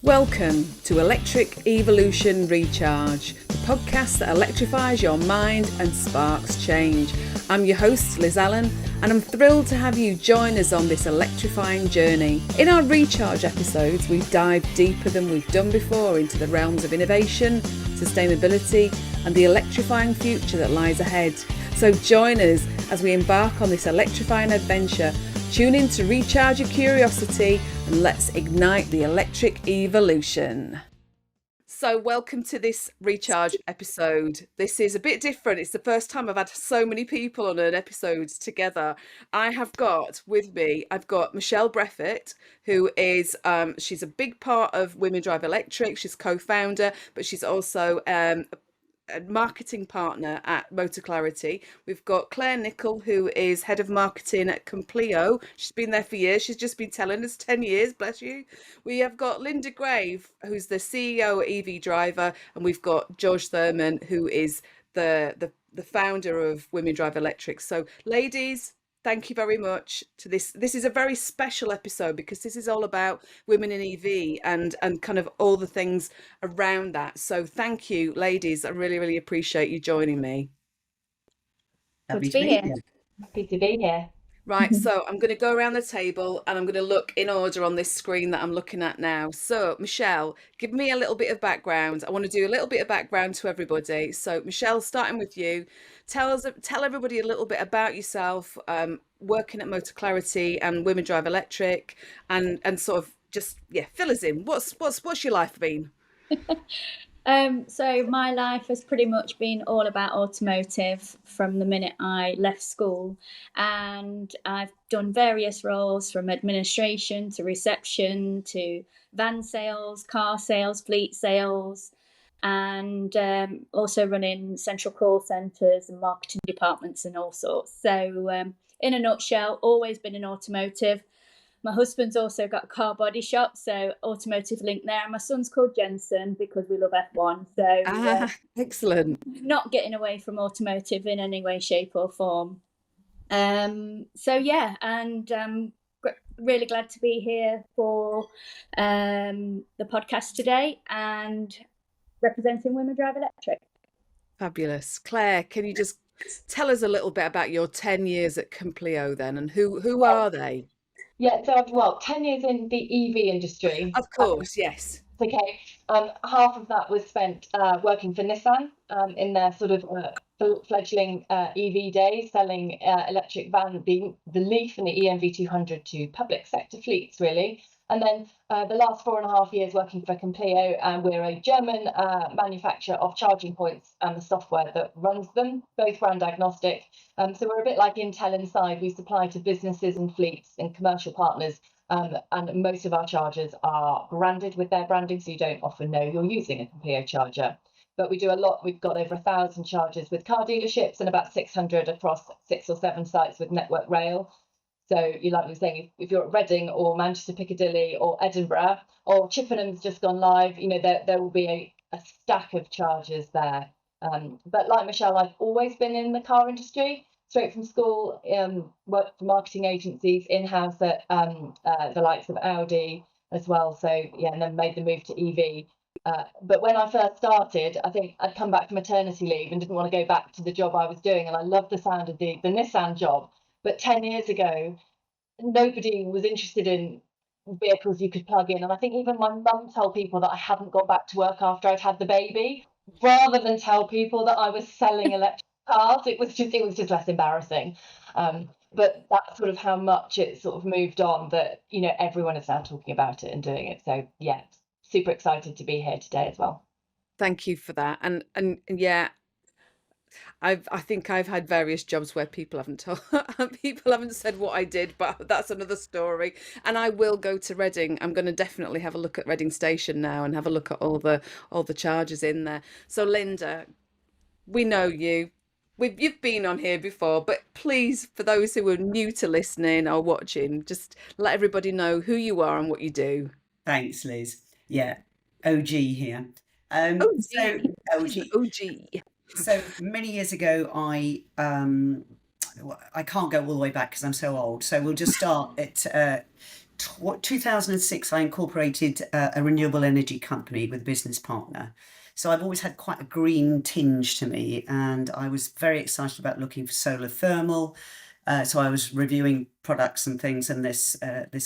Welcome to Electric Evolution Recharge, the podcast that electrifies your mind and sparks change. I'm your host, Liz Allan, and I'm thrilled to have you join us on this electrifying journey. In our Recharge episodes, we dive deeper than we've done before into the realms of innovation, sustainability, and the electrifying future that lies ahead. So join us as we embark on this electrifying adventure. Tune in to recharge your curiosity and let's ignite the electric evolution. So welcome to this Recharge episode. This is a bit different. It's the first time I've had so many people on an episode together. I have got with me, I've got Michelle Breffitt, who is, she's a big part of Women Drive Electric. She's co-founder, but she's also a marketing partner at Motor Clarity. We've got Clare, Nicol, who is head of marketing at Compleo. She's been there for years. She's just been telling us 10 years, bless you. We have got Linda Grave, who's the CEO at EV Driver, and we've got George Thurman, who is the founder of Women Drive Electric. So ladies, thank you very much to this. This is a very special episode because this is all about women in EV and kind of all the things around that. So thank you, ladies. I really, really appreciate you joining me. Good to be here. Happy to be here. Right, so I'm going to go around the table and I'm going to look in order on this screen that I'm looking at now. So, Michelle, give me a little bit of background. I want to do a little bit of background to everybody. So, Michelle, starting with you, tell everybody a little bit about yourself, working at Motor Clarity and Women Drive Electric, and sort of just fill us in. What's your life been? So my life has pretty much been all about automotive from the minute I left school, and I've done various roles from administration to reception to van sales, car sales, fleet sales, and also running central call centres and marketing departments and all sorts. So in a nutshell, always been in automotive. My husband's also got a car body shop, so automotive link there. And my son's called Jensen because we love F1. So excellent. Not getting away from automotive in any way, shape or form. And really glad to be here for the podcast today and representing Women Drive Electric. Fabulous. Clare, can you just tell us a little bit about your 10 years at Compleo then, and who are they? Yeah, so I've 10 years in the EV industry. Of course, yes. Okay. Half of that was spent working for Nissan in their sort of fledgling EV days, selling electric van, the Leaf and the EMV 200 to public sector fleets, really. And then the last 4.5 years working for Compleo, and we're a German manufacturer of charging points and the software that runs them, both brand agnostic. So we're a bit like Intel inside. We supply to businesses and fleets and commercial partners, and most of our chargers are branded with their branding, so you don't often know you're using a Compleo charger. But we do a lot. We've got over 1,000 chargers with car dealerships and about 600 across 6 or 7 sites with Network Rail. So you like me saying, if you're at Reading or Manchester Piccadilly or Edinburgh or Chippenham's just gone live, there will be a stack of chargers there. But like Michelle, I've always been in the car industry, straight from school, worked for marketing agencies in-house at the likes of Audi as well. So and then made the move to EV. But when I first started, I think I'd come back from maternity leave and didn't want to go back to the job I was doing. And I loved the sound of the Nissan job. But 10 years ago, nobody was interested in vehicles you could plug in. And I think even my mum told people that I hadn't got back to work after I'd had the baby, rather than tell people that I was selling electric cars. It was just less embarrassing. But that's sort of how much it sort of moved on that, everyone is now talking about it and doing it. So yeah, super excited to be here today as well. Thank you for that. And yeah, I think I've had various jobs where people haven't said what I did, but that's another story. And I will go to Reading. I'm going to definitely have a look at Reading Station now and have a look at all the charges in there. So Linda, we know you. You've been on here before, but please, for those who are new to listening or watching, just let everybody know who you are and what you do. Thanks, Liz. Yeah, OG here. OG. So many years ago, I can't go all the way back because I'm so old. So we'll just start at 2006, I incorporated a renewable energy company with a business partner. So I've always had quite a green tinge to me, and I was very excited about looking for solar thermal. So I was reviewing products and things, and this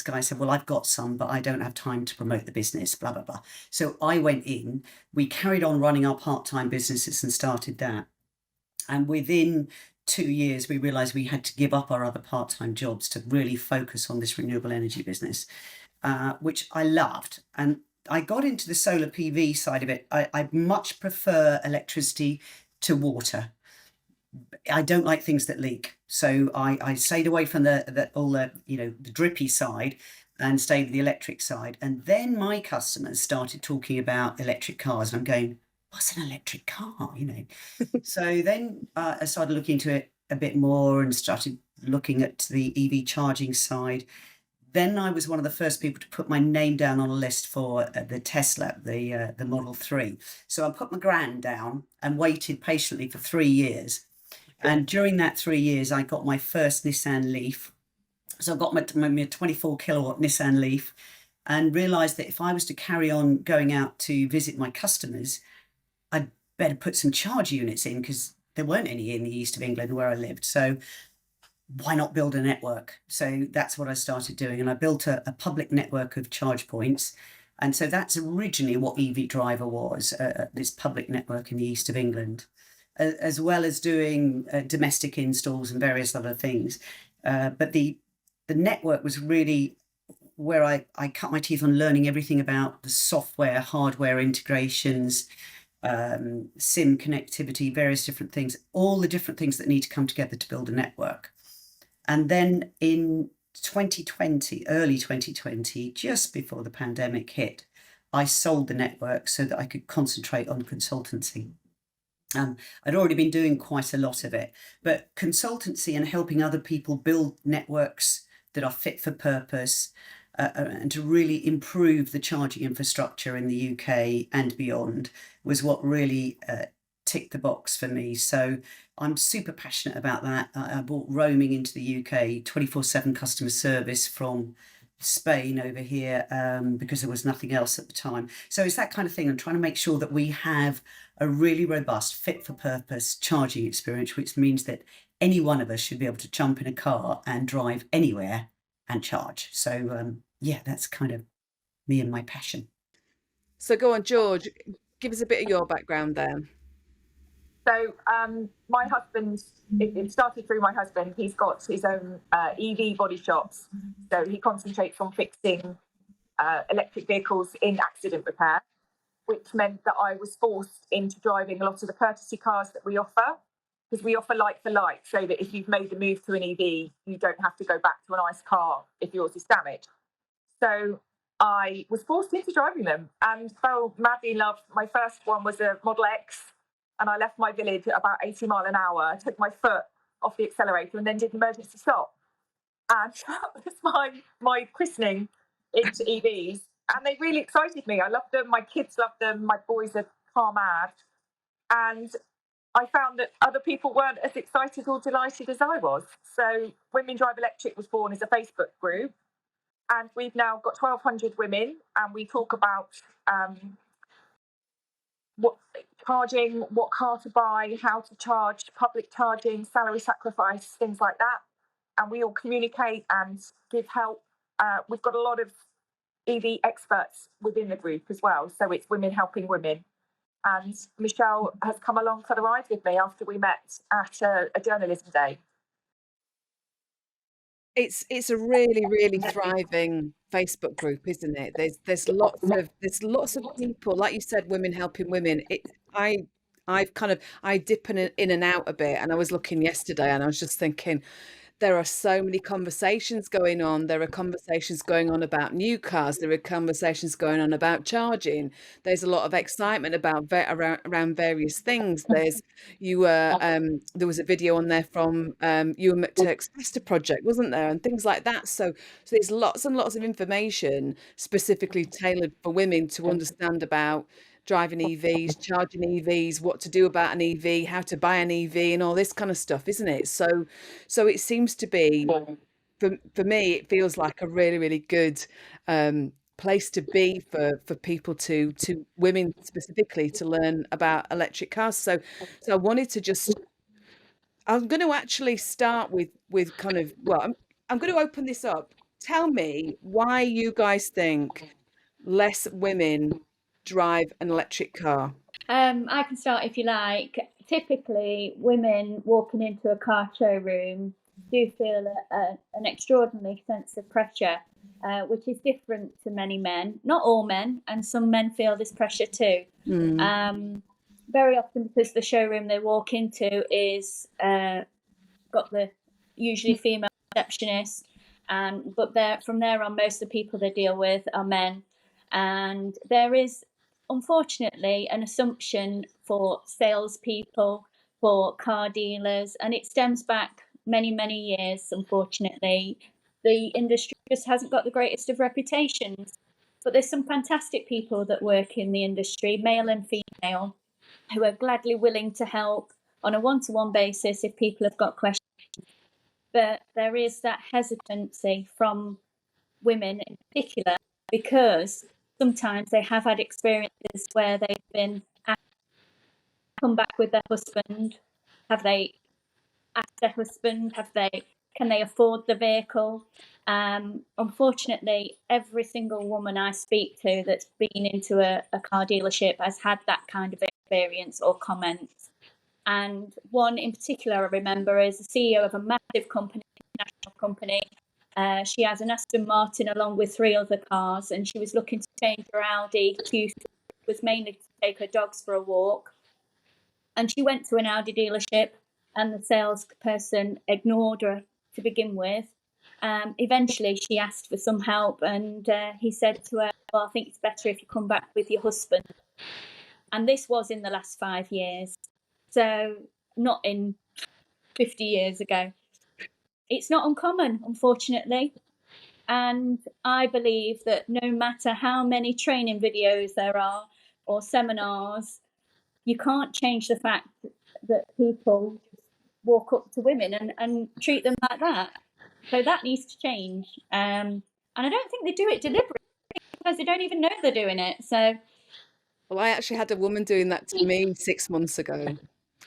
guy said, "Well, I've got some, but I don't have time to promote the business." Blah blah blah. So I went in. We carried on running our part-time businesses and started that. And within 2 years, we realised we had to give up our other part-time jobs to really focus on this renewable energy business, which I loved. And I got into the solar PV side of it. I much prefer electricity to water. I don't like things that leak, so I stayed away from all the the drippy side and stayed with the electric side. And then my customers started talking about electric cars, and I'm going, "What's an electric car?" So then I started looking into it a bit more and started looking at the EV charging side. Then I was one of the first people to put my name down on a list for the Tesla, the Model 3. So I put my grand down and waited patiently for 3 years. And during that 3 years, I got my first Nissan Leaf. So I got my 24 kilowatt Nissan Leaf, and realised that if I was to carry on going out to visit my customers, I'd better put some charge units in, because there weren't any in the east of England where I lived. So why not build a network? So that's what I started doing. And I built a public network of charge points. And so that's originally what EV Driver was, this public network in the east of England, as well as doing domestic installs and various other things. But the network was really where I cut my teeth on learning everything about the software, hardware integrations, SIM connectivity, various different things, all the different things that need to come together to build a network. And then in 2020, early 2020, just before the pandemic hit, I sold the network so that I could concentrate on consultancy. I'd already been doing quite a lot of it, but consultancy and helping other people build networks that are fit for purpose, and to really improve the charging infrastructure in the UK and beyond was what really ticked the box for me. So I'm super passionate about that. I brought roaming into the UK, 24/7 customer service from Spain over here, because there was nothing else at the time. So it's that kind of thing. I'm trying to make sure that we have a really robust, fit for purpose charging experience, which means that any one of us should be able to jump in a car and drive anywhere and charge. So yeah, that's kind of me and my passion. So go on, George, give us a bit of your background there. So my husband, it started through my husband. He's got his own EV body shops. So he concentrates on fixing electric vehicles in accident repair, which meant that I was forced into driving a lot of the courtesy cars that we offer, because we offer like for like, so that if you've made the move to an EV, you don't have to go back to an ICE car if yours is damaged. So I was forced into driving them and fell madly in love. My first one was a Model X, and I left my village at about 80 miles an hour. I took my foot off the accelerator and then did an emergency stop. And that was my christening into EVs. And they really excited me. I loved them. My kids loved them. My boys are car mad. And I found that other people weren't as excited or delighted as I was. So Women Drive Electric was born as a Facebook group. And we've now got 1,200 women. And we talk about what charging, what car to buy, how to charge, public charging, salary sacrifice, things like that. And we all communicate and give help. We've got a lot of EV experts within the group as well. So it's women helping women. And Michelle has come along for the ride with me after we met at a journalism day. It's a really thriving Facebook group, isn't it? There's lots of people, like you said, women helping women. I dip in and out a bit, and I was looking yesterday and I was just thinking, there are so many conversations going on. There are conversations going on about new cars. There are conversations going on about charging. There's a lot of excitement about around various things. There was a video on there from Ewan McTurk's Tester project, wasn't there, and things like that. So there's lots and lots of information specifically tailored for women to understand about driving EVs, charging EVs, what to do about an EV, how to buy an EV, and all this kind of stuff, isn't it? So it seems to be for me, it feels like a really, really good place to be for people to women specifically to learn about electric cars. So I wanted to just, I'm going to actually start with kind of, well, I'm going to open this up. Tell me why you guys think less women drive an electric car. I can start if you like. Typically, women walking into a car showroom do feel an extraordinary sense of pressure, which is different to many men. Not all men, and some men feel this pressure too. Very often, because the showroom they walk into is got the usually female receptionist, but from there on, most of the people they deal with are men, and there is unfortunately an assumption for salespeople, for car dealers, and it stems back many years. Unfortunately, the industry just hasn't got the greatest of reputations, but there's some fantastic people that work in the industry, male and female, who are gladly willing to help on a one-to-one basis if people have got questions. But there is that hesitancy from women in particular, because sometimes they have had experiences where they've been asked to come back with their husband. Have they asked their husband? Can they afford the vehicle? Unfortunately, every single woman I speak to that's been into a car dealership has had that kind of experience or comment. And one in particular I remember is the CEO of a massive company, international company. She has an Aston Martin along with 3 other cars, and she was looking to change her Audi Q3, was mainly to take her dogs for a walk. And she went to an Audi dealership, and the salesperson ignored her to begin with. Eventually, she asked for some help, and he said to her, "Well, I think it's better if you come back with your husband." And this was in the last 5 years. So not in 50 years ago. It's not uncommon, unfortunately. And I believe that no matter how many training videos there are or seminars, you can't change the fact that people walk up to women and treat them like that. So that needs to change. And I don't think they do it deliberately, because they don't even know they're doing it. So, Well, I actually had a woman doing that to me 6 months ago.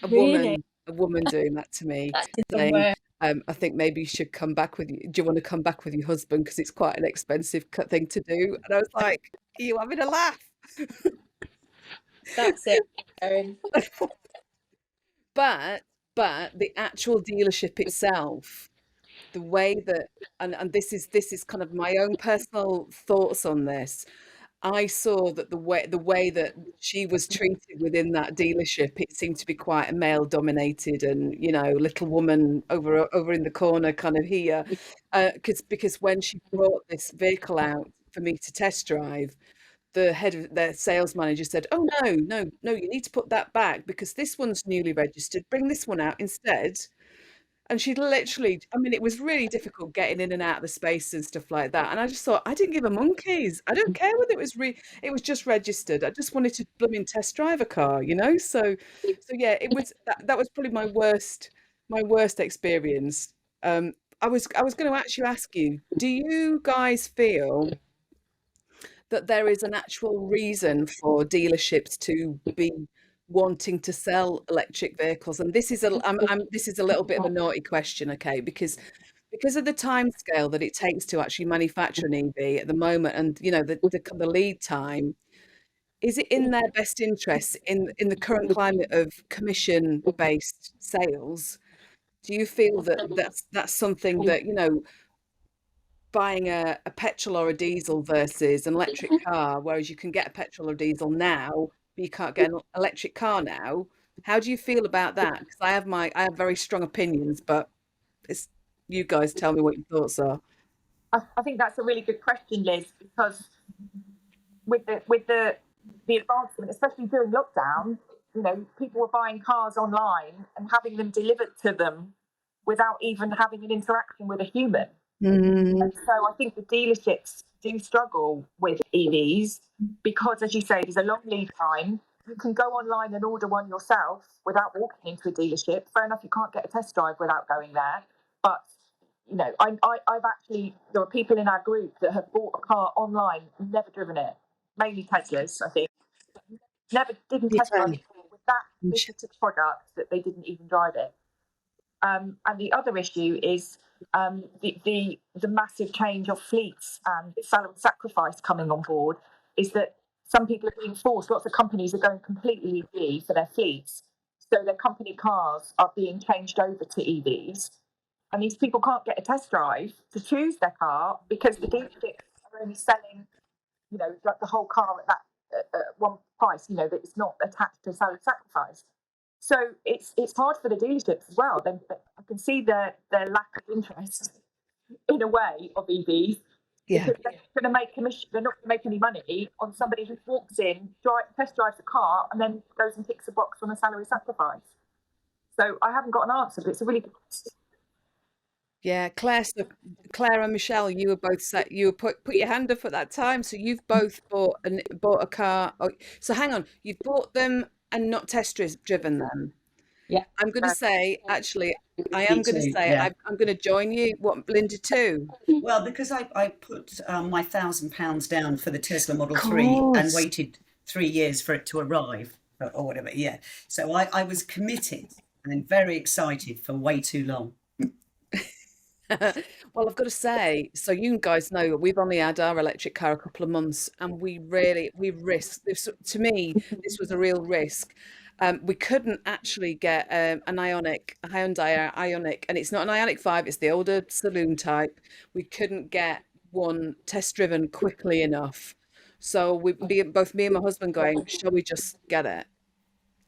A really, woman doing that to me, that's some saying, work. I think maybe you should come back with you. Do you want to come back with your husband? Because it's quite an expensive thing to do. And I was like, are you having a laugh? That's it. Erin. But the actual dealership itself, the way that, and this is kind of my own personal thoughts on this. I saw that the way that she was treated within that dealership, it seemed to be quite a male dominated, and little woman over in the corner kind of here, because when she brought this vehicle out for me to test drive, the head of their sales manager said, "Oh, no, you need to put that back because this one's newly registered. Bring this one out instead." And she literally, I mean, it was really difficult getting in and out of the space and stuff like that. And I just thought, I didn't give a monkeys. I don't care whether it was just registered. I just wanted to blooming test drive a car, So yeah, it was that was probably my worst experience. I was going to actually ask you, do you guys feel that there is an actual reason for dealerships to be wanting to sell electric vehicles? And this is this is a little bit of a naughty question, okay? Because of the time scale that it takes to actually manufacture an EV at the moment, and the lead time, is it in their best interest in the current climate of commission based sales? Do you feel that that's something that buying a petrol or a diesel versus an electric car, whereas you can get a petrol or diesel now, but you can't get an electric car now? How do you feel about that? Because I have very strong opinions, but it's you guys tell me what your thoughts are. I think that's a really good question, Liz, because with the advancement, especially during lockdown, people were buying cars online and having them delivered to them without even having an interaction with a human. And so I think the dealerships do struggle with EVs because, as you say, there's a long lead time. You can go online and order one yourself without walking into a dealership. Fair enough, you can't get a test drive without going there, but I've actually, there are people in our group that have bought a car online, never driven it, mainly Teslas, I think, didn't test drive it with that specific product that they didn't even drive it. And the other issue is the massive change of fleets and salary sacrifice coming on board, is that some people are being forced, lots of companies are going completely EV for their fleets. So their company cars are being changed over to EVs. And these people can't get a test drive to choose their car because the dealerships are only selling, like the whole car at that one price, that it's not attached to salary sacrifice. So it's hard for the dealerships as well. I can see their lack of interest in a way of EVs. Yeah. Because they're going to make commission. They're not going to make any money on somebody who walks in, test drives a car, and then goes and ticks a box on a salary sacrifice. So I haven't got an answer, but it's a really good question. Yeah, Claire. So Claire and Michelle, you were both set. You were put your hand up at that time. So you've both bought a car. Oh, so hang on, you've bought them and not test driven them. Yeah. I'm going to say, actually, I am Me going to too, say, yeah. I'm going to join you. What, Linda too? Well, because I put my £1,000 down for the Tesla Model 3 and course. waited 3 years for it to arrive or whatever. Yeah. So I was committed and very excited for way too long. Well, I've got to say, so you guys know we've only had our electric car a couple of months, and we risked this. To me, this was a real risk. We couldn't actually get a Hyundai Ioniq, and it's not an Ioniq 5, it's the older saloon type. We couldn't get one test driven quickly enough. So both me and my husband going, shall we just get it?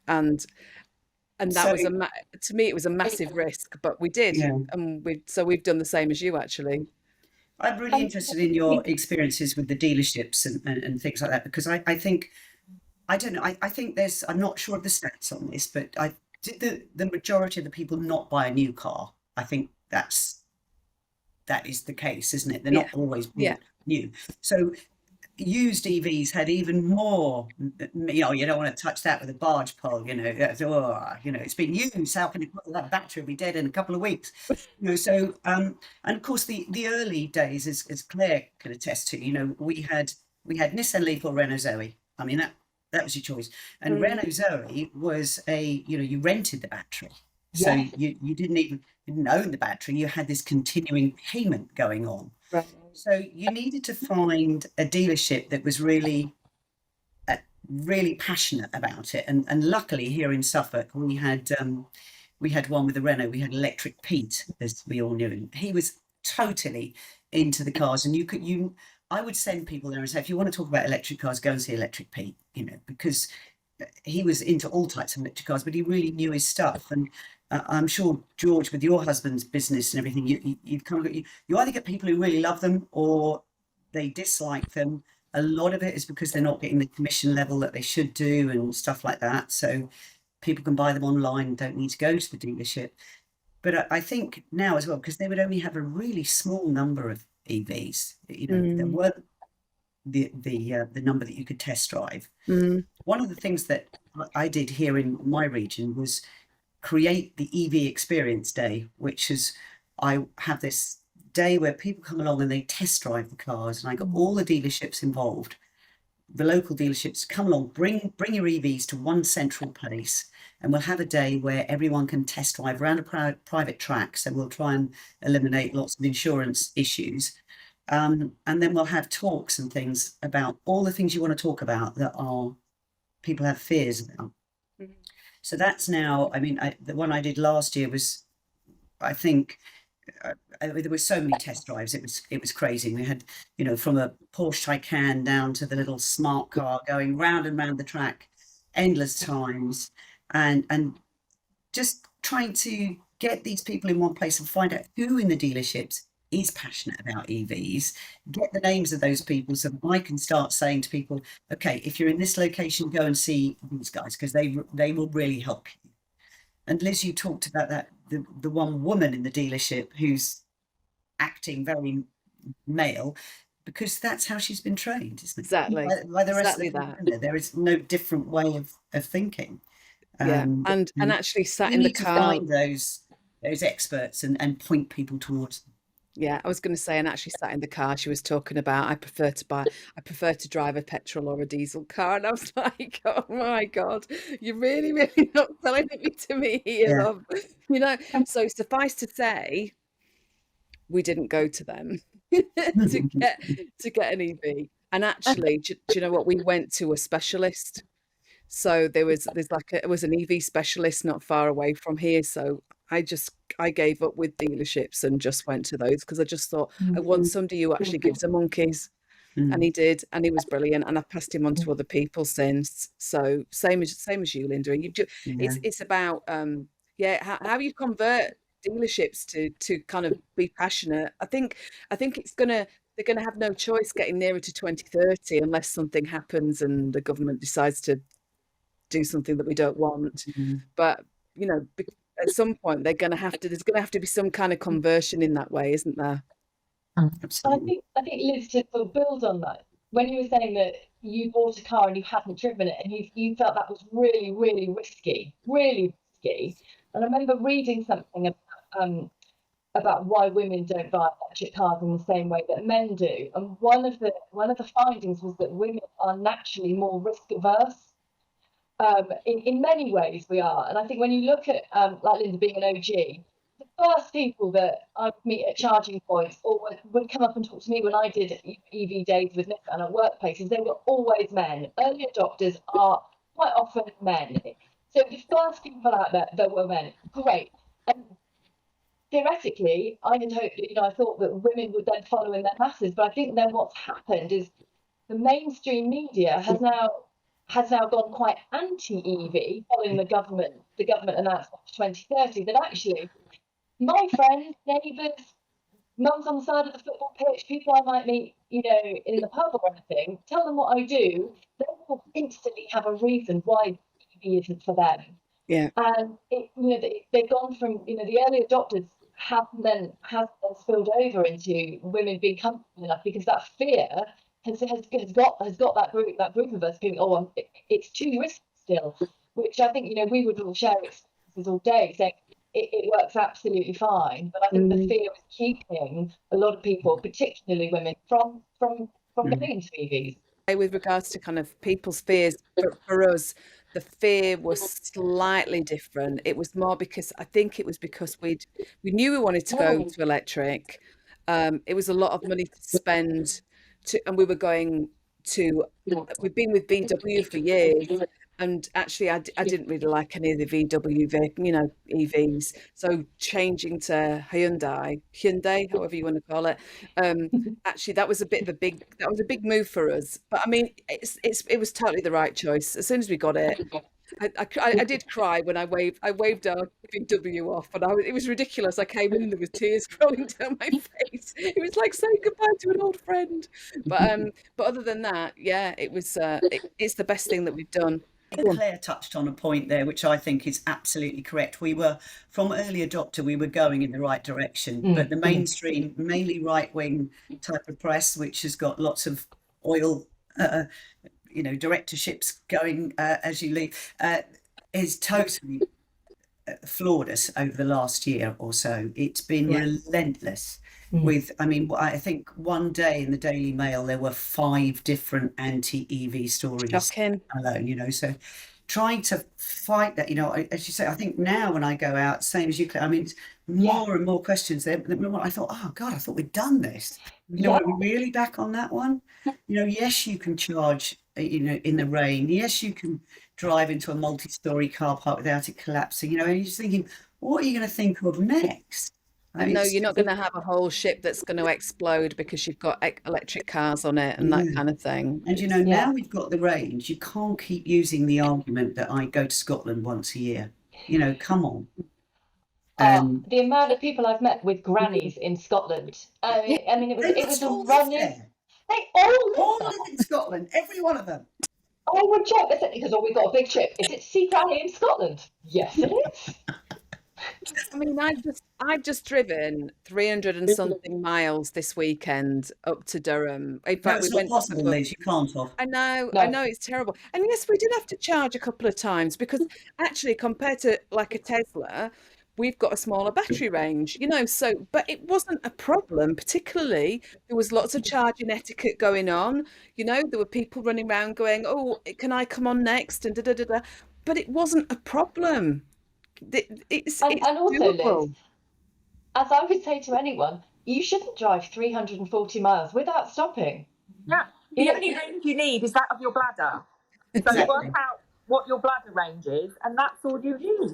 And that was to me, it was a massive risk, but we did. Yeah. And we've done the same as you, actually. I'm really interested in your experiences with the dealerships and things like that, because I think, I don't know, I think I'm not sure of the stats on this, but did the majority of the people not buy a new car? I think that is the case, isn't it? They're not always new. So used EVs had even more, you don't want to touch that with a barge pole, it's been used, how can it put that battery will be dead in a couple of weeks? So and of course the early days, as Claire can attest to, we had Nissan Leaf or Renault Zoe. I mean, that was your choice. And Renault Zoe was you rented the battery. So you didn't own the battery, you had this continuing payment going on. Right. So you needed to find a dealership that was really passionate about it. And luckily here in Suffolk, we had one with the Renault. We had Electric Pete, as we all knew him. He was totally into the cars, and I would send people there and say, if you want to talk about electric cars, go and see Electric Pete, because he was into all types of electric cars, but he really knew his stuff. And I'm sure, George, with your husband's business and everything, you either get people who really love them or they dislike them. A lot of it is because they're not getting the commission level that they should do and stuff like that. So people can buy them online and don't need to go to the dealership. But I think now as well, because they would only have a really small number of EVs, there weren't the number that you could test drive. One of the things that I did here in my region was create the EV Experience Day, which is, I have this day where people come along and they test drive the cars, and I got all the dealerships involved, the local dealerships, come along, bring your EVs to one central place, and we'll have a day where everyone can test drive around a private track. So we'll try and eliminate lots of insurance issues. And then we'll have talks and things about all the things you want to talk about that people have fears about. So that's now, I mean, the one I did last year was, I think, there were so many test drives. It was crazy. We had, from a Porsche Taycan down to the little smart car, going round and round the track, endless times, and just trying to get these people in one place and find out who in the dealerships is passionate about EVs, get the names of those people so I can start saying to people, okay, if you're in this location, go and see these guys, because they will really help you. And Liz, you talked about that, the one woman in the dealership who's acting very male, because that's how she's been trained, isn't it? Exactly. By the rest exactly of the that. people, there is no different way of thinking. And actually sat you in the need to car. find those experts and point people towards them. Yeah, I was going to say, and actually sat in the car, she was talking about, I prefer to drive a petrol or a diesel car. And I was like, oh my God, you're really, really not selling it to me here, Yeah. love. You know, so suffice to say, we didn't go to them to get an EV. And actually, do you know what? We went to a specialist. So it was an EV specialist not far away from here. So I gave up with dealerships and just went to those because I just thought I want somebody who actually gives a monkeys. And he did, and he was brilliant. And I've passed him on to other people since. So same as you, Linda. And it's about how you convert dealerships to kind of be passionate. I think they're gonna have no choice getting nearer to 2030 unless something happens and the government decides to do something that we don't want. But you know, at some point there's going to have to be some kind of conversion in that way, isn't there? Absolutely. I think Liz, to sort of build on that, when you were saying that you bought a car and you hadn't driven it and you felt that was really, really risky, really risky. And I remember reading something about why women don't buy electric cars in the same way that men do. And one of the findings was that women are naturally more risk averse. In many ways we are. And I think when you look at like Linda being an OG, the first people that I would meet at charging points or would come up and talk to me when I did EV days with Nicol at workplaces, they were always men. Early adopters are quite often men. So the first people out there that were men, great. And theoretically, I had hoped, I thought that women would then follow in their masses. But I think then what's happened is the mainstream media has now gone quite anti-EV following the government announcement for 2030 that actually my friends, neighbours, mums on the side of the football pitch, people I might meet, in the pub or anything, tell them what I do, they will instantly have a reason why EV isn't for them. Yeah. And they've gone from, the early adopters have then spilled over into women being comfortable enough because that fear has got that group of us going, it's too risky still, which I think we would all share experiences all day saying it works absolutely fine, but I think the fear is keeping a lot of people, particularly women, from getting into EVs. With regards to kind of people's fears, for us, the fear was slightly different. It was more because we knew we wanted to go to electric. It was a lot of money to spend. And we were going to, we've been with VW for years, and actually I didn't really like any of the VW EVs. So changing to Hyundai, however you want to call it, actually that was a big move for us. But I mean, it was totally the right choice. As soon as we got it, I did cry when I waved our VW off, and it was ridiculous. I came in and there was tears rolling down my face. It was like saying goodbye to an old friend. But other than that, yeah, it was. It's the best thing that we've done. Claire touched on a point there, which I think is absolutely correct. We were, from early adopter, we were going in the right direction, but the mainstream, mainly right-wing type of press, which has got lots of oil, directorships going as you leave, is totally floored us over the last year or so. It's been relentless. I think one day in the Daily Mail there were 5 different anti-EV stories. Shocking. Alone, so trying to fight that, as you say, I think now when I go out, same as you, Claire, it's more and more questions there. I thought, oh God, I thought we'd done this. Are we really back on that one? Yes, you can charge, in the rain. Yes, you can drive into a multi-story car park without it collapsing. And you're just thinking, what are you going to think of next? No, you're not going to have a whole ship that's going to explode because you've got electric cars on it and that kind of thing. And now we've got the range. You can't keep using the argument that I go to Scotland once a year. Come on. The amount of people I've met with grannies in Scotland. It was a running. They all live in Scotland. Every one of them. I would check because we've got a big trip. Is it Sea Granny in Scotland? Yes, it is. I've just driven 300 and something miles this weekend up to Durham. In fact, we went possible, Liz. You can't have. I know it's terrible. And yes, we did have to charge a couple of times because actually, compared to like a Tesla, we've got a smaller battery range, you know. So, but it wasn't a problem, particularly. There was lots of charging etiquette going on, you know. There were people running around going, "Oh, can I come on next?" and da da da da. But it wasn't a problem. It's And also, Liz, doable. as I would say to anyone, you shouldn't drive 340 miles without stopping. Yeah. You The know, only range you need is that of your bladder. So work Exactly. out what your bladder range is, and that's all you need.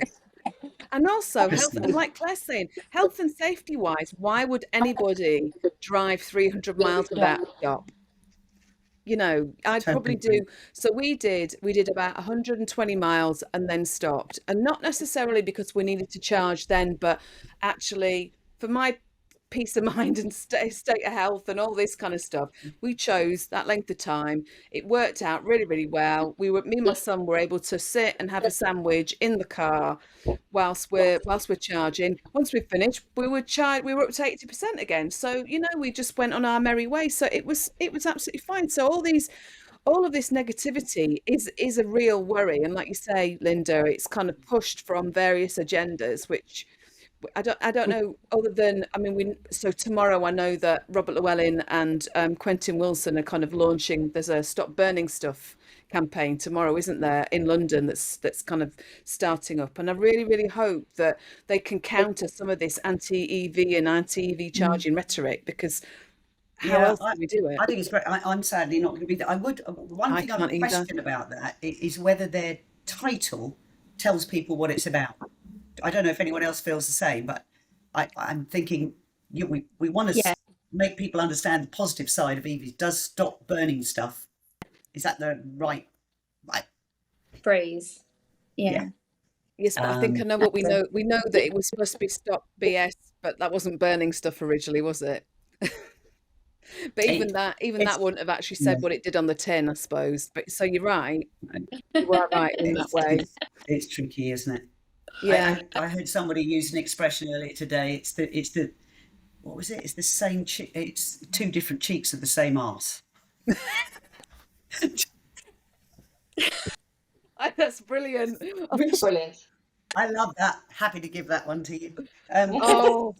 And also health, and Honestly. like Claire's saying, health and safety wise, why would anybody drive 300 miles without a stop? You know, I'd Totally probably agree. do. So we did about 120 miles and then stopped. And not necessarily because we needed to charge then, but actually for my peace of mind and state of health and all this kind of stuff, we chose that length of time. It worked out really, really well. Me and my son were able to sit and have a sandwich in the car whilst we're charging. Once we finished, we were up to 80% again. So, you know, we just went on our merry way. So it was absolutely fine. So all of this negativity is a real worry. And like you say, Linda, it's kind of pushed from various agendas, which I don't know, other than, I mean, so tomorrow I know that Robert Llewellyn and Quentin Wilson are kind of launching, there's a Stop Burning Stuff campaign tomorrow, isn't there, in London, that's kind of starting up. And I really, really hope that they can counter some of this anti-EV and anti-EV charging rhetoric, because how Yeah, else do we do it? I think it's great. I'm sadly not going to be there. One I thing I can't would either. question about that is whether their title tells people what it's about. I don't know if anyone else feels the same, but I'm thinking we want to Yeah, make people understand the positive side of EVs. Does stop burning stuff? Is that the right? phrase. Yeah. Yeah. Yes, but I think I know what we know. We know that it was supposed to be Stop BS, but that wasn't burning stuff originally, was it? But even It, that it's wouldn't have actually yeah, said what it did on the tin, I suppose. But so you're right. You are right in that it's way. it's tricky, isn't it? Yeah. I heard somebody use an expression earlier today. It's the what was it? It's the same cheek. It's two different cheeks of the same arse. That's brilliant. brilliant. I love that. Happy to give that one to you. Oh,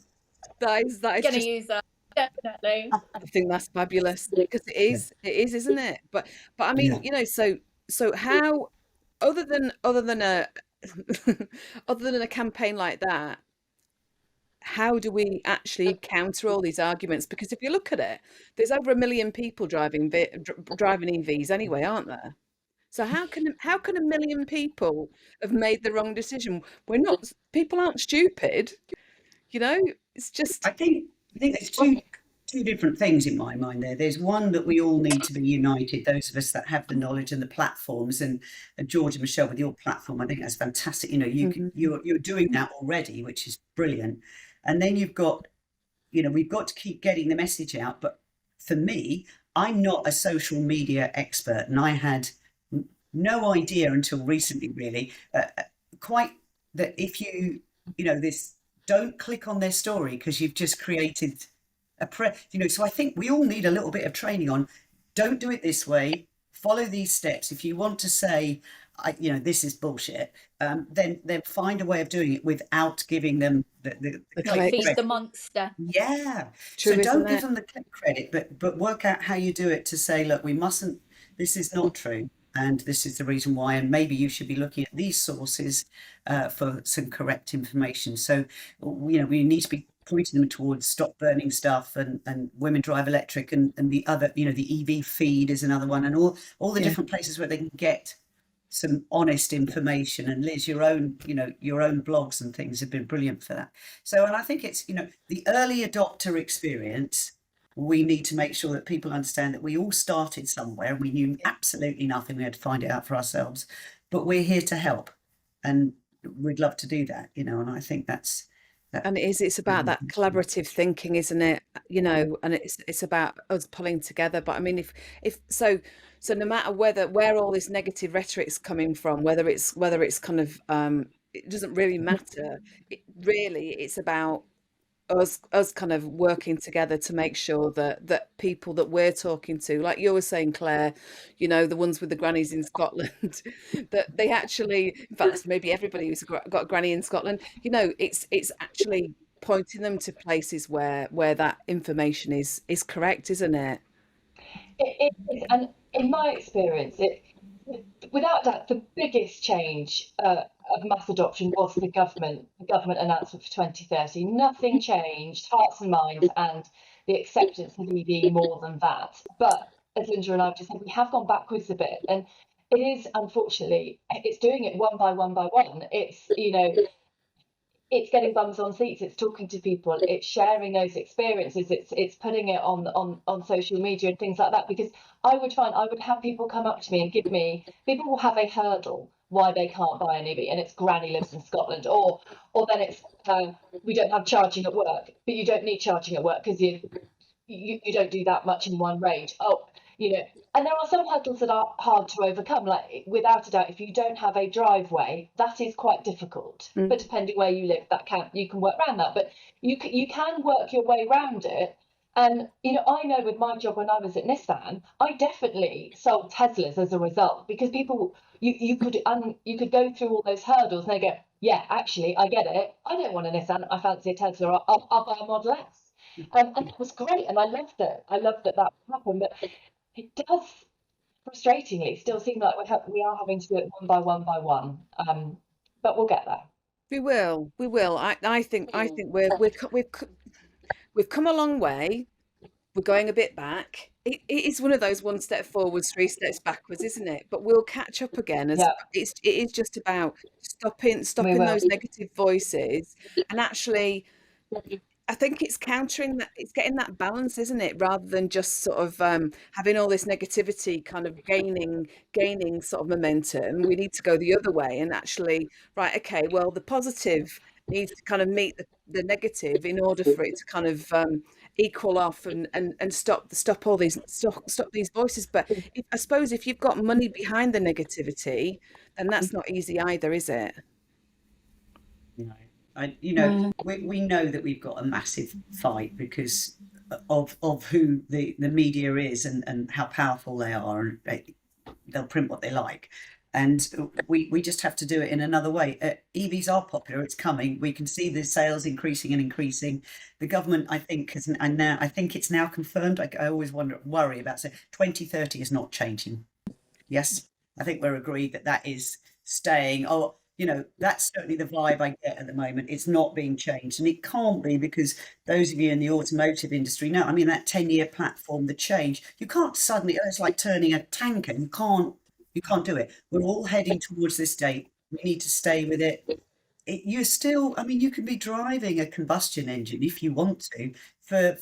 that is Gonna just, use that, definitely. I think that's fabulous, because Yeah, it is, isn't it? But I mean, yeah. you know, so how, other than a other than a campaign like that, how do we actually counter all these arguments? Because if you look at it, there's over 1 million people driving EVs anyway, aren't there? So how can 1 million people have made the wrong decision? People aren't stupid, you know? It's just, I think there's two different things in my mind there. There's one that we all need to be united, those of us that have the knowledge and the platforms, and George and Michelle with your platform, I think that's fantastic. You know, you're doing that already, which is brilliant. And then you've got, we've got to keep getting the message out. But for me, I'm not a social media expert, and I had no idea until recently, really, quite that if this, don't click on their story because you've just created so I think we all need a little bit of training on, don't do it this way, follow these steps. If you want to say, this is bullshit, then find a way of doing it without giving them the click clicks. Feed the credit. monster. Yeah. True, So don't isn't give it? them the click credit, but work out how you do it to say, look, we mustn't, this is not true. And this is the reason why, and maybe you should be looking at these sources for some correct information. So, we need to be pointing them towards Stop Burning Stuff and Women Drive Electric, and the other, the EV feed is another one, and all the Yeah. different places where they can get some honest information. And Liz, your own blogs and things have been brilliant for that. So, and I think it's, the early adopter experience, we need to make sure that people understand that we all started somewhere and we knew absolutely nothing. We had to find it out for ourselves, but we're here to help, and we'd love to do that, and I think that's that. And it's about that collaborative thinking, isn't it? And it's about us pulling together. But I mean, if so no matter where all this negative rhetoric's coming from, whether it's kind of, it doesn't really matter. It's about us kind of working together to make sure that people that we're talking to, like you were saying, Claire, you know, the ones with the grannies in Scotland, that they actually, in fact, that's maybe everybody who's got a granny in Scotland, you know, it's actually pointing them to places where that information is correct, isn't it? It is, and in my experience, without doubt, the biggest change of mass adoption was the government announcement for 2030. Nothing changed hearts and minds and the acceptance of EV more than that. But as Linda and I've just said, we have gone backwards a bit, and it is, unfortunately, it's doing it one by one by one. It's, you know, it's getting bums on seats, it's talking to people, it's sharing those experiences, it's putting it on social media and things like that. Because I would have people come up to me and people will have a hurdle why they can't buy an EV, and it's granny lives in Scotland, or then it's we don't have charging at work. But you don't need charging at work because you don't do that much in one range. Oh, you know, and there are some hurdles that are hard to overcome. Like, without a doubt, if you don't have a driveway, that is quite difficult. But depending where you live, you can work around that. But you can work your way around it. And you know, I know with my job when I was at Nissan, I definitely sold Teslas as a result, because people you could go through all those hurdles and they go, yeah, actually, I get it. I don't want a Nissan. I fancy a Tesla. I'll buy a Model S. And that was great, and I loved it. I loved that happened, but it does frustratingly still seem like we are having to do it one by one by one. But we'll get there. We will, we will. I think we've come a long way. We're going a bit back. It is one of those one step forwards, three steps backwards, isn't it? But we'll catch up again. As Yeah, it is just about stopping we will. those negative voices, and actually, I think it's countering that. It's getting that balance, isn't it? Rather than just sort of having all this negativity kind of gaining sort of momentum. We need to go the other way and actually, right, okay, well, the positive needs to kind of meet the negative in order for it to kind of equal off and stop all these stop these voices. But I suppose if you've got money behind the negativity, then that's not easy either, is it? You know, we know that we've got a massive fight because of who the media is and how powerful they are, and they'll print what they like. And we just have to do it in another way. EVs are popular; it's coming. We can see the sales increasing and increasing. The government, I think, and now I think it's now confirmed. I always worry about, so 2030 is not changing. Yes, I think we're agreed that that is staying. Oh, you know, that's certainly the vibe I get at the moment. It's not being changed, and it can't be, because those of you in the automotive industry know. I mean, that 10-year platform, the change, you can't suddenly. It's like turning a tanker. You can't do it. We're all heading towards this date. We need to stay with it. You're still. I mean, you can be driving a combustion engine if you want to for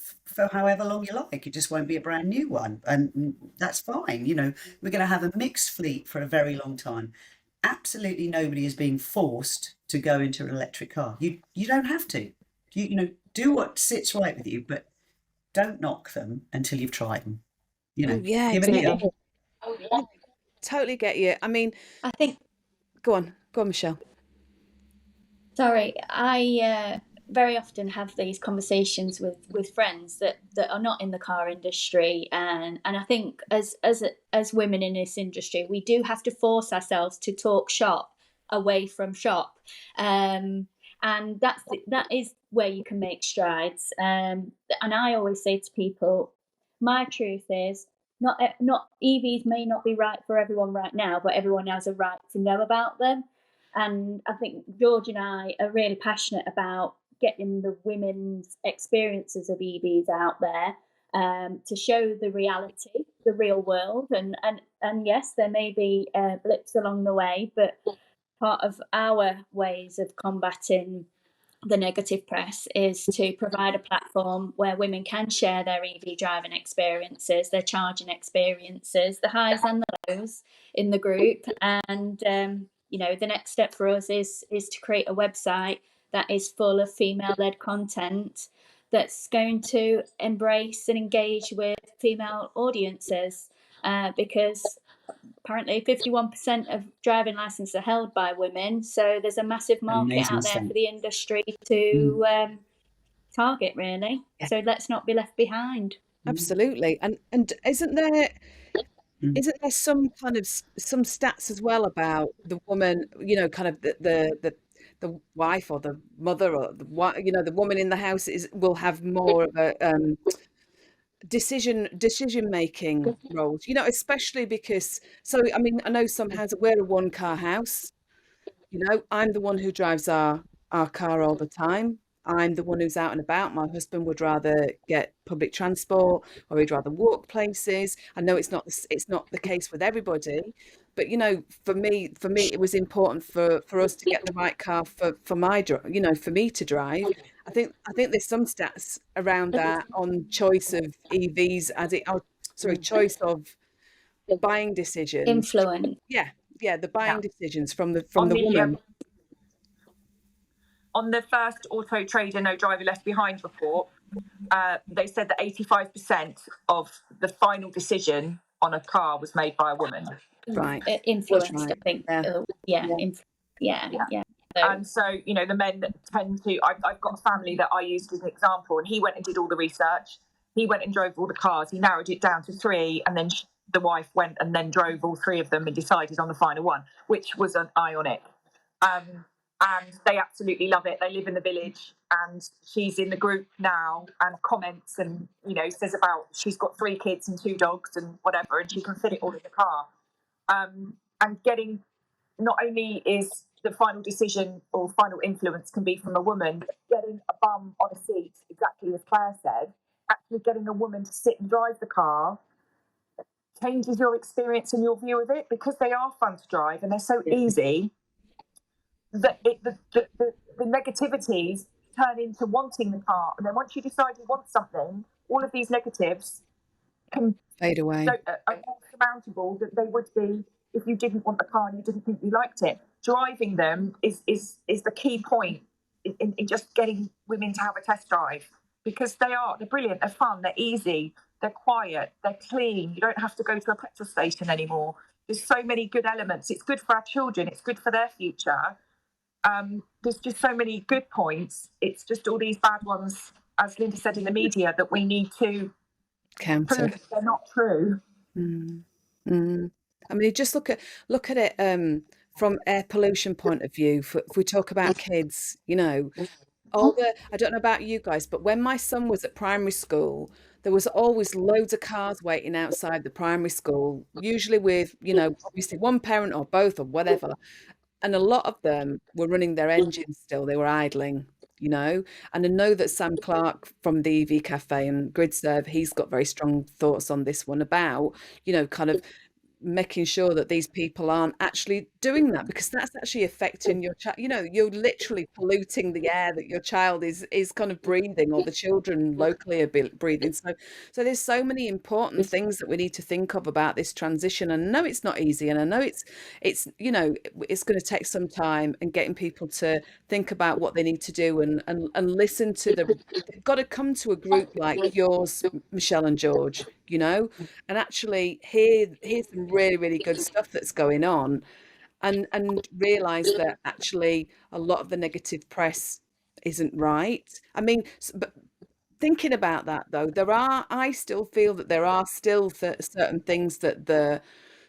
however long you like. It just won't be a brand new one, and that's fine. You know, we're going to have a mixed fleet for a very long time. Absolutely nobody is being forced to go into an electric car. You don't have to. You know, do what sits right with you, but don't knock them until you've tried them. You Oh know, yeah, give it a exactly. go. I totally get you. I mean, I think, go on, Michelle. sorry, I very often have these conversations with friends that are not in the car industry, and I think as women in this industry, we do have to force ourselves to talk shop away from shop, and that is where you can make strides. And I always say to people, my truth is, not EVs may not be right for everyone right now, but everyone has a right to know about them. And I think George and I are really passionate about getting the women's experiences of EVs out there, to show the reality, the real world. And yes, there may be blips along the way, but part of our ways of combating the negative press is to provide a platform where women can share their EV driving experiences, their charging experiences, the highs and the lows in the group. And you know, the next step for us is to create a website that is full of female-led content that's going to embrace and engage with female audiences, because apparently 51% of driving licenses are held by women, so there's a massive market Amazing out there stuff. for the industry to target, really. Yeah. So let's not be left behind. Absolutely. And isn't there some kind of some stats as well about the woman, you know, kind of the wife or the mother or the woman in the house will have more of a decision making roles, you know, especially because, so I mean, I know some houses, we're a one car house, you know, I'm the one who drives our car all the time. I'm the one who's out and about. My husband would rather get public transport, or he'd rather walk places. I know it's not the case with everybody, but you know, for me, it was important for us to get the right car for you know, for me to drive. I think there's some stats around that on choice of EVs choice of buying decisions. Influence. Yeah, the buying decisions from the On woman. On the first Auto Trader No Driver Left Behind report, they said that 85% of the final decision on a car was made by a woman. Right. Influenced, right. I think. Yeah. And so, you know, the men tend to, I've got a family that I used as an example, and he went and did all the research. He went and drove all the cars. He narrowed it down to 3, and then the wife went and then drove all 3 of them and decided on the final one, which was an Ioniq. And they absolutely love it. They live in the village, and she's in the group now and comments and, you know, says about she's got 3 kids and 2 dogs and whatever, and she can fit it all in the car. And getting, not only is the final decision or final influence can be from a woman, but getting a bum on a seat, exactly as Claire said, actually getting a woman to sit and drive the car changes your experience and your view of it, because they are fun to drive and they're so easy that the negativities turn into wanting the car. And then once you decide you want something, all of these negatives can fade away. Are surmountable that they would be if you didn't want the car and you didn't think you liked it. Driving them is the key point in just getting women to have a test drive, because they're brilliant, they're fun, they're easy, they're quiet, they're clean. You don't have to go to a petrol station anymore. There's so many good elements. It's good for our children. It's good for their future. There's just so many good points. It's just all these bad ones, as Linda said, in the media, that we need to counter. prove they're not true. I mean, just look at it from air pollution point of view. If we talk about kids, you know, I don't know about you guys, but when my son was at primary school, there was always loads of cars waiting outside the primary school, usually with, you know, obviously one parent or both or whatever. And a lot of them were running their engines still, they were idling, you know. And I know that Sam Clark from the EV Cafe and GridServe, he's got very strong thoughts on this one about, you know, kind of making sure that these people aren't actually doing that, because that's actually affecting your child. You know, you're literally polluting the air that your child is kind of breathing, or the children locally are breathing. So there's so many important things that we need to think of about this transition. And I know it's not easy, and I know it's you know, it's going to take some time, and getting people to think about what they need to do and listen to they've got to come to a group like yours, Michelle and George, you know, and actually here's some really, really good stuff that's going on, and realize that actually a lot of the negative press isn't right. I mean, but thinking about that though, I still feel that there are still certain things that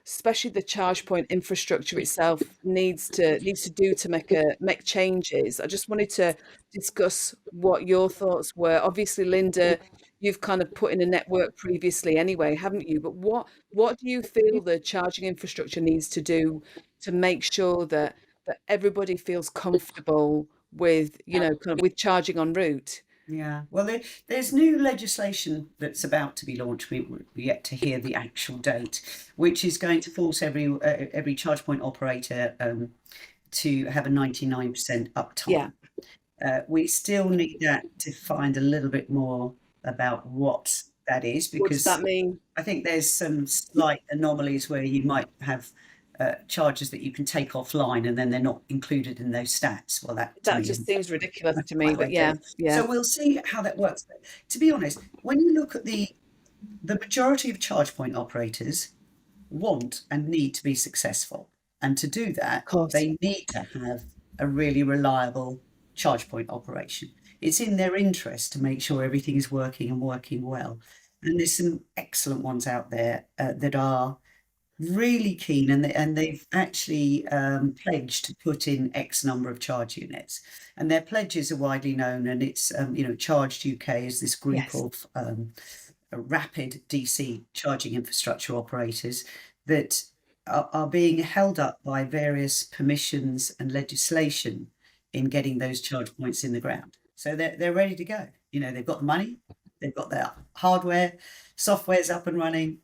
especially the charge point infrastructure itself needs to do to make changes. I just wanted to discuss what your thoughts were. Obviously, Linda, you've kind of put in a network previously anyway, haven't you? But what do you feel the charging infrastructure needs to do to make sure that everybody feels comfortable with, you know, kind of with charging en route? Yeah, well, there's new legislation that's about to be launched. We're yet to hear the actual date, which is going to force every charge point operator to have a 99% uptime. Yeah. We still need that to find a little bit more about what that is, because what does that mean? I think there's some slight anomalies where you might have charges that you can take offline and then they're not included in those stats. Well, that just seems ridiculous to me, but yeah. So we'll see how that works. But to be honest, when you look at the majority of charge point operators want and need to be successful, and to do that, they need to have a really reliable charge point operation. it's in their interest to make sure everything is working and working well. And there's some excellent ones out there that are really keen, and they've actually pledged to put in X number of charge units, and their pledges are widely known. And it's Charged UK is this group of rapid DC charging infrastructure operators that are being held up by various permissions and legislation in getting those charge points in the ground. So they're ready to go. They've got the money, they've got their hardware, software's up and running.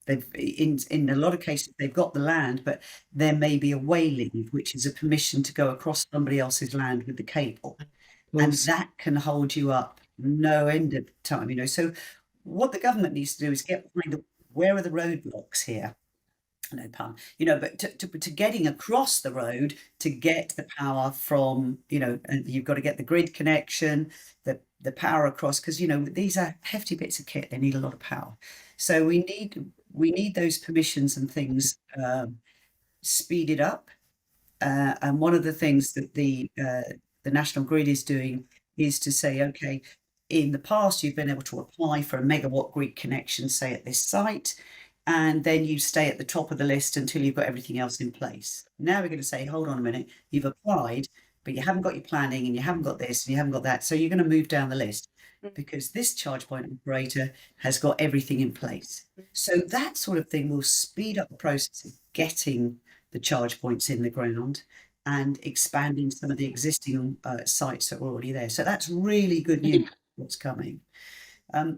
They've in a lot of cases they've got the land, but there may be a wayleave, which is a permission to go across somebody else's land with the cable, and that can hold you up no end of time. So what the government needs to do is get behind where are the roadblocks here. No pun, but to getting across the road to get the power from, and you've got to get the grid connection, the power across, because these are hefty bits of kit. They need a lot of power. So we need those permissions and things speeded up. And one of the things that the National Grid is doing is to say, okay, in the past you've been able to apply for a megawatt grid connection, say at this site, and then you stay at the top of the list until you've got everything else in place. Now we're going to say, hold on a minute, you've applied, but you haven't got your planning, and you haven't got this, and you haven't got that. So you're going to move down the list because this charge point operator has got everything in place. So that sort of thing will speed up the process of getting the charge points in the ground and expanding some of the existing sites that were already there. So that's really good news, what's coming.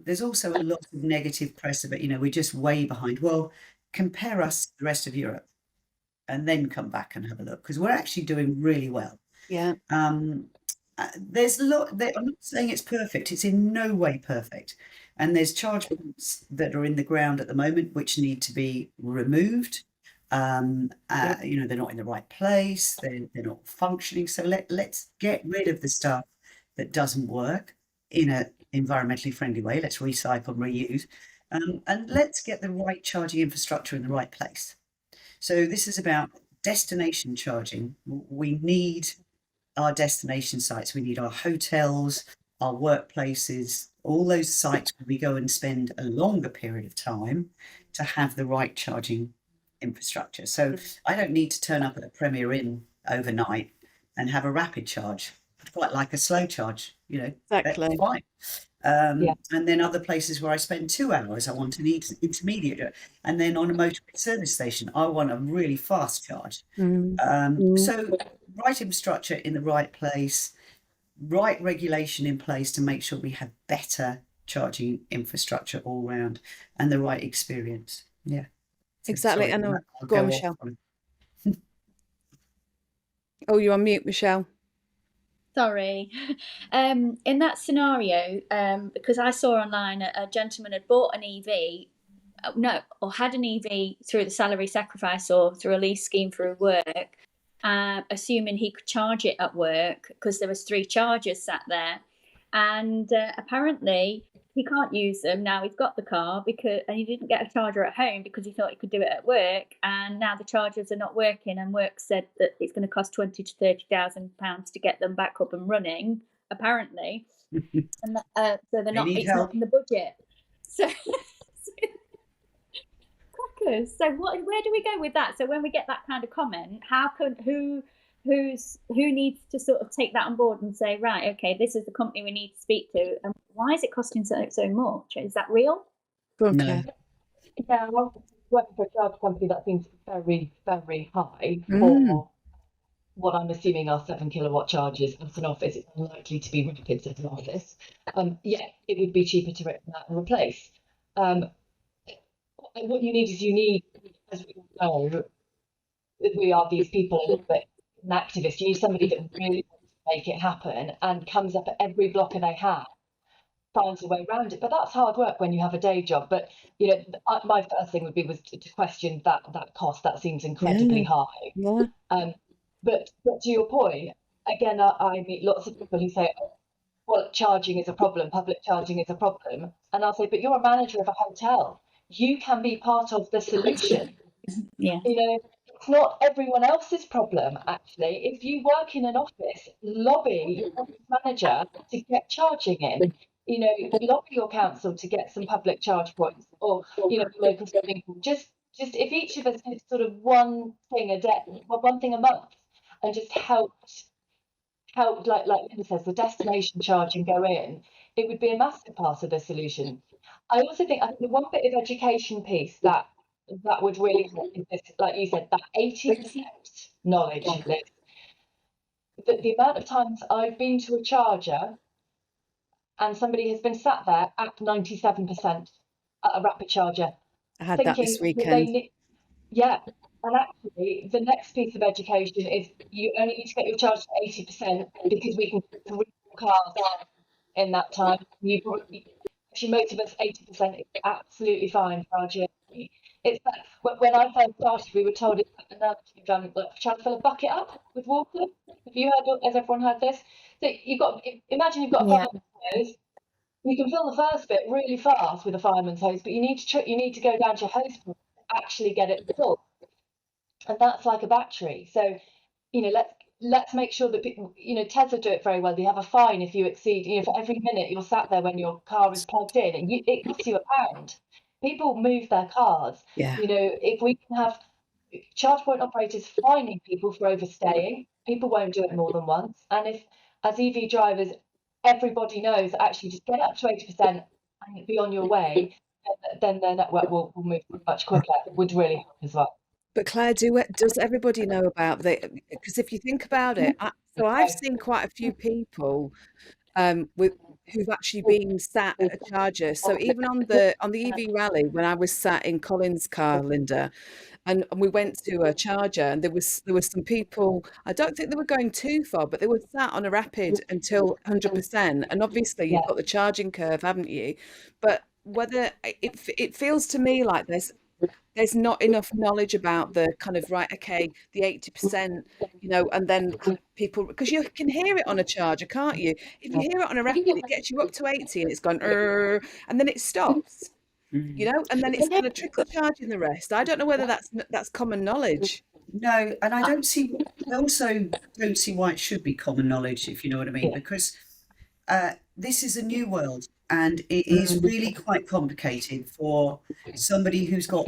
There's also a lot of negative press about, we're just way behind. Well, compare us to the rest of Europe and then come back and have a look, because we're actually doing really well. Yeah. There's a lot. I'm not saying it's perfect. It's in no way perfect. And there's charge points that are in the ground at the moment which need to be removed. They're not in the right place. They're not functioning. So let's get rid of the stuff that doesn't work in a environmentally friendly way. Let's recycle and reuse, and let's get the right charging infrastructure in the right place. So this is about destination charging. We need our destination sites. We need our hotels, our workplaces, all those sites where we go and spend a longer period of time to have the right charging infrastructure. So I don't need to turn up at a Premier Inn overnight and have a rapid charge. I'd quite like a slow charge, Exactly. That's fine. And then other places where I spend 2 hours, I want an intermediate. And then on a motorway service station, I want a really fast charge. So right infrastructure in the right place, right regulation in place to make sure we have better charging infrastructure all round and the right experience. Yeah. So, Exactly. sorry, And I'll go on, off Michelle. on- Oh, you're on mute, Michelle. Sorry. In that scenario, because I saw online a gentleman had bought an EV, or had an EV through the salary sacrifice or through a lease scheme through work, assuming he could charge it at work because there was 3 chargers sat there, and apparently he can't use them now. He's got the car and he didn't get a charger at home because he thought he could do it at work, and now the chargers are not working, and work said that it's going to cost £20,000 to £30,000 to get them back up and running, apparently, and so they're not. It's help. not in the budget. So, crackers. So where do we go with that? So when we get that kind of comment, who needs to sort of take that on board and say, right, okay, this is the company we need to speak to, and why is it costing so much? Is that real? No. Yeah, well, working for a charge company, that seems very, very high for what I'm assuming are 7 kilowatt charges at an office. It's unlikely to be rapids at an office. It would be cheaper to rip that and replace. What you need, as we all know, we are these people a little bit an activist. You need somebody that really wants to make it happen and comes up at every blocker they have, finds a way around it. But that's hard work when you have a day job. But my first thing was to question that cost. That seems incredibly high. Yeah. But to your point, again, I meet lots of people who say, well, charging is a problem, public charging is a problem. And I'll say, but you're a manager of a hotel. You can be part of the solution. Yeah. it's not everyone else's problem, actually. If you work in an office, lobby your office manager to get charging in. Lobby your council to get some public charge points, or local swimming pool. Just if each of us did sort of one thing a day, one thing a month, and just helped, like Linda says, the destination charge and go in, it would be a massive part of the solution. I think the one bit of education piece that would really help is this, like you said, that 80% knowledge list. The amount of times I've been to a charger and somebody has been sat there at 97% at a rapid charger. I had that this weekend. Yeah. And actually, the next piece of education is you only need to get your charge to 80% because we can put 3 cars in that time. Actually, most of us, 80% is absolutely fine for our journey. It's that when I first started, we were told it's like analogy of trying to fill a bucket up with water. Has everyone heard this? So imagine you've got a fireman's hose. You can fill the first bit really fast with a fireman's hose, but you need to go down to your hose pump to actually get it full. And that's like a battery. So, let's make sure that people, Tesla do it very well. They have a fine if you exceed, for every minute you're sat there when your car is plugged in, and it costs you £1. People move their cars. Yeah. If we can have charge point operators fining people for overstaying, people won't do it more than once. And if, as EV drivers, everybody knows actually just get up to 80% and be on your way, then the network will move much quicker. It would really help as well. But Claire, does everybody know about that? Because if you think about it, I've seen quite a few people who've actually been sat at a charger. So even on the EV rally, when I was sat in Colin's car, Linda, and we went to a charger, and there was some people. I don't think they were going too far, but they were sat on a rapid until 100%. And obviously, you've got the charging curve, haven't you? But whether it feels to me like there's not enough knowledge about the kind of the 80%, and then people, because you can hear it on a charger, can't you? If you hear it on a rapid, it gets you up to 80 and it's gone, and then it stops, and then it's going to trickle charging the rest. I don't know whether that's common knowledge. No, and I also don't see why it should be common knowledge, if you know what I mean, because this is a new world. And it is really quite complicated for somebody who's got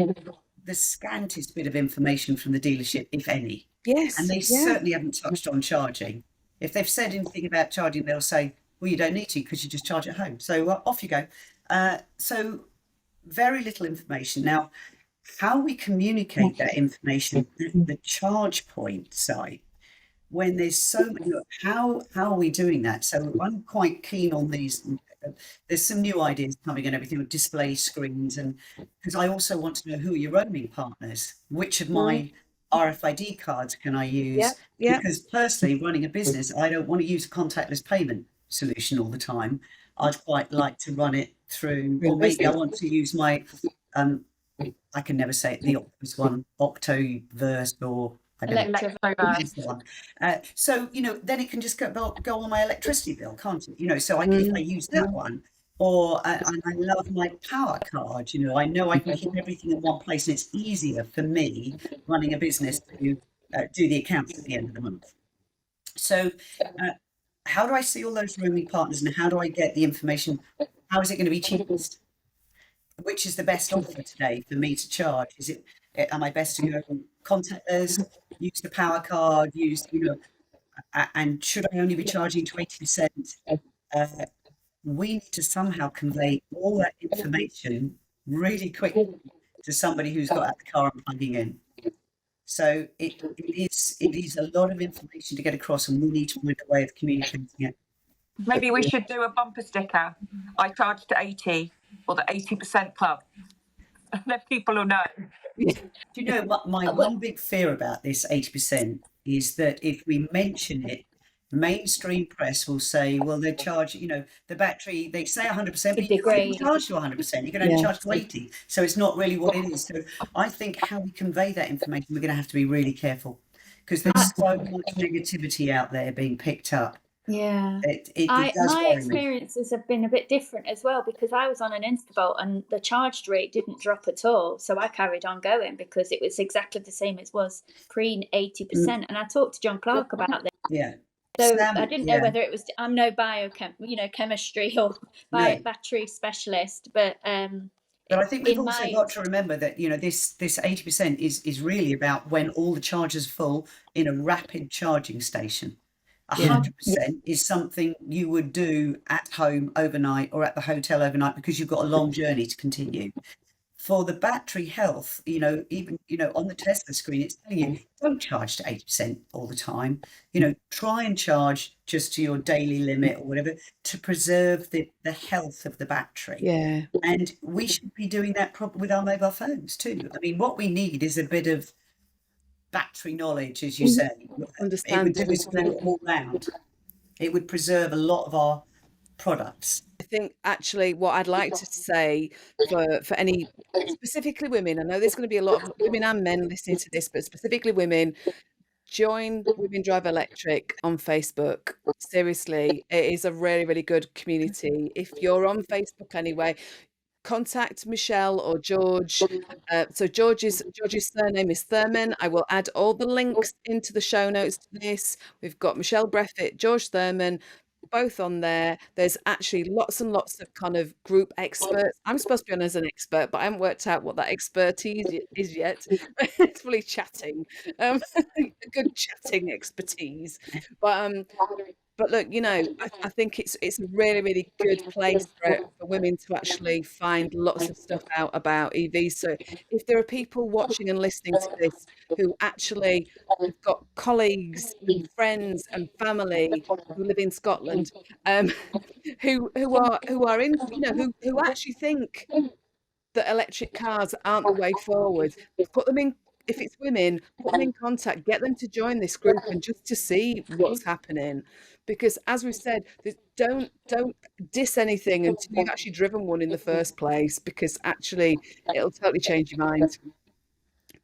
the scantest bit of information from the dealership, if any. Yes. And they certainly haven't touched on charging. If they've said anything about charging, they'll say, well, you don't need to because you just charge at home. So off you go. So very little information. Now, how we communicate that information at the charge point side, when there's so many, how are we doing that? So I'm quite keen on these. There's some new ideas coming and everything with display screens, and because I also want to know who are your roaming partners, which of my RFID cards can I use? Because personally, running a business, I don't want to use a contactless payment solution all the time. I'd quite like to run it through, or maybe I want to use my I can never say it, the Octopus one, Octoverse, or I don't know. So then it can just go on my electricity bill, can't it? So if I use that one, or and I love my power card. I know I can keep everything in one place, and it's easier for me running a business to do the accounts at the end of the month. So how do I see all those roaming partners, and how do I get the information? How is it going to be cheapest? Which is the best offer today for me to charge? Am I best to go contactless, use the power card, and should I only be charging to 80%? We need to somehow convey all that information really quickly to somebody who's got out the car and plugging in. So it is a lot of information to get across, and we need to find a way of communicating it. Maybe we should do a bumper sticker. I charge to 80, or the 80% club. And then people will know. Do you know what my one big fear about this 80% is? That if we mention it, mainstream press will say, well, they charge, the battery, they say 100%, but you can't charge to 100%. You can only charge to 80. So it's not really what it is. So I think how we convey that information, we're going to have to be really careful, because there's so much negativity out there being picked up. Yeah. It does My worry me. experiences have been a bit different as well, because I was on an Instavolt and the charge rate didn't drop at all. So I carried on going because it was exactly the same as was pre 80%. And I talked to John Clark about this. Yeah. So Sam, I didn't know whether it was, I'm no chemistry or no. battery specialist, but I think we've in also my got to remember that, you know, this 80% is really about when all the chargers are full in a rapid charging station. 100% is something you would do at home overnight or at the hotel overnight because you've got a long journey to continue. For the battery health, you know, even, you know, on the Tesla screen, it's telling you don't charge to 80% all the time. You know, try and charge just to your daily limit or whatever to preserve the health of the battery. Yeah. And we should be doing that with our mobile phones too. I mean, what we need is a bit of battery knowledge, as you say. It would do us good all round. It would preserve a lot of our products. I think actually what I'd like to say for any, specifically women, I know there's going to be a lot of women and men listening to this, but specifically women, join Women Drive Electric on Facebook. Seriously, it is a really, really good community. If you're on Facebook anyway, contact Michelle or George. So George's surname is Thurman. I will add all the links into the show notes to this. We've got Michelle Breffitt, George Thurman, both on there. There's actually lots and lots of kind of group experts. I'm supposed to be on as an expert, but I haven't worked out what that expertise is yet. It's really chatting, good chatting expertise. But look, you know, I think it's a really, really good place for women to actually find lots of stuff out about EVs. So if there are people watching and listening to this who actually have got colleagues and friends and family who live in Scotland, who are in, you know, who actually think that electric cars aren't the way forward, put them in. If it's women, put them in contact, get them to join this group and just to see what's happening. Because as we've said, don't diss anything until you've actually driven one in the first place, because actually it'll totally change your mind.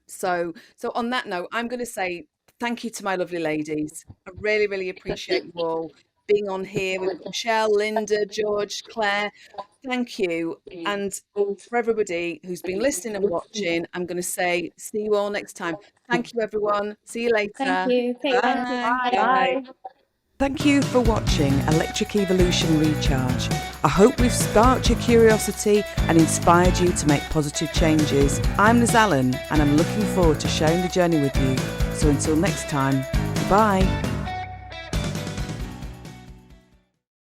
So on that note, I'm going to say thank you to my lovely ladies. I really, really appreciate you all being on here with Michelle, Linda, George, Claire. Thank you. And for everybody who's been listening and watching, I'm going to say see you all next time. Thank you, everyone. See you later. Thank you. Take care. Bye. Thank you for watching Electric Evolution Recharge. I hope we've sparked your curiosity and inspired you to make positive changes. I'm Allan, and I'm looking forward to sharing the journey with you. So until next time, bye.